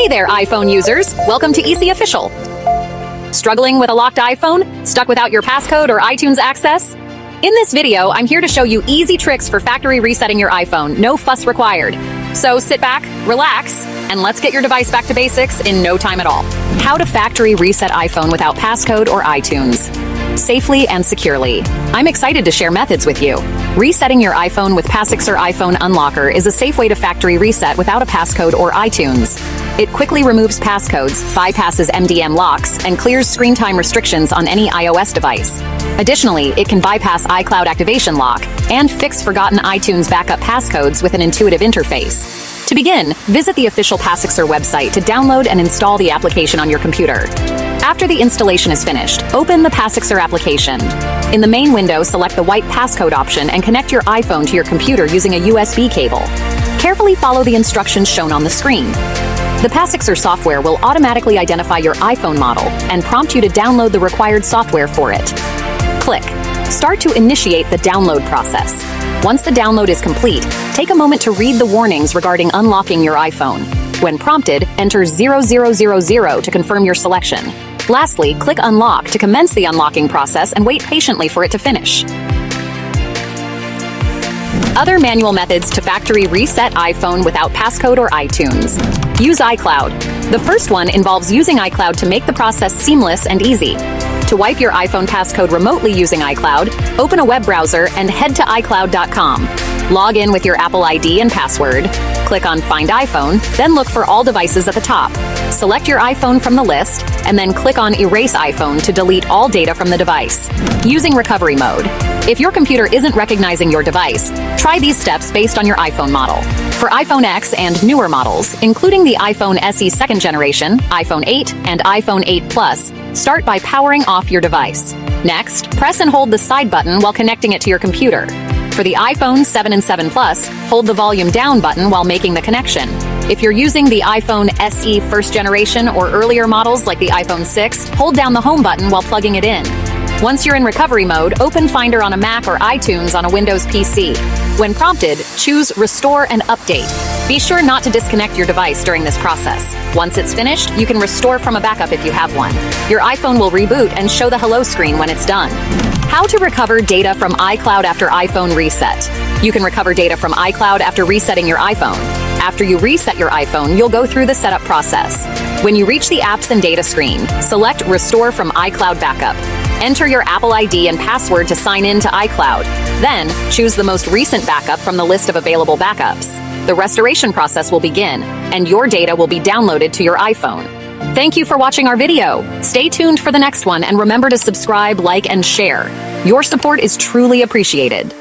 Hey there, iPhone users! Welcome to Eassiy Official. Struggling with a locked iPhone? Stuck without your passcode or iTunes access? In this video, I'm here to show you easy tricks for factory resetting your iPhone, no fuss required. So sit back, relax, and let's get your device back to basics in no time at all. How to factory reset iPhone without passcode or iTunes. Safely and securely. I'm excited to share methods with you. Resetting your iPhone with Passixer Unlocker is a safe way to factory reset without a passcode or iTunes. It quickly removes passcodes, bypasses MDM locks, and clears screen time restrictions on any iOS device. Additionally, it can bypass iCloud activation lock and fix forgotten iTunes backup passcodes with an intuitive interface. To begin, visit the official Passixer website to download and install the application on your computer. After the installation is finished, open the Passixer application. In the main window, select the white passcode option and connect your iPhone to your computer using a USB cable. Carefully follow the instructions shown on the screen. The Passixer software will automatically identify your iPhone model and prompt you to download the required software for it. Click Start to initiate the download process. Once the download is complete, take a moment to read the warnings regarding unlocking your iPhone. When prompted, enter 0000 to confirm your selection. Lastly, click Unlock to commence the unlocking process and wait patiently for it to finish. Other manual methods to factory reset iPhone without passcode or iTunes. Use iCloud. The first one involves using iCloud to make the process seamless and easy. To wipe your iPhone passcode remotely using iCloud, open a web browser and head to iCloud.com. Log in with your Apple ID and password. Click on Find iPhone, then look for all devices at the top. Select your iPhone from the list, and then click on Erase iPhone to delete all data from the device. Using recovery mode. If your computer isn't recognizing your device, try these steps based on your iPhone model. For iPhone X and newer models, including the iPhone SE 2nd generation, iPhone 8, and iPhone 8 Plus, start by powering off your device. Next, press and hold the side button while connecting it to your computer. For the iPhone 7 and 7 Plus, hold the volume down button while making the connection. If you're using the iPhone SE 1st generation or earlier models like the iPhone 6, hold down the home button while plugging it in. Once you're in recovery mode, open Finder on a Mac or iTunes on a Windows PC. When prompted, choose Restore and Update. Be sure not to disconnect your device during this process. Once it's finished, you can restore from a backup if you have one. Your iPhone will reboot and show the hello screen when it's done. How to recover data from iCloud after iPhone reset. You can recover data from iCloud after resetting your iPhone. After you reset your iPhone, you'll go through the setup process. When you reach the Apps and Data screen, select Restore from iCloud Backup. Enter your Apple ID and password to sign in to iCloud. Then, choose the most recent backup from the list of available backups. The restoration process will begin, and your data will be downloaded to your iPhone. Thank you for watching our video. Stay tuned for the next one, and remember to subscribe, like, and share. Your support is truly appreciated.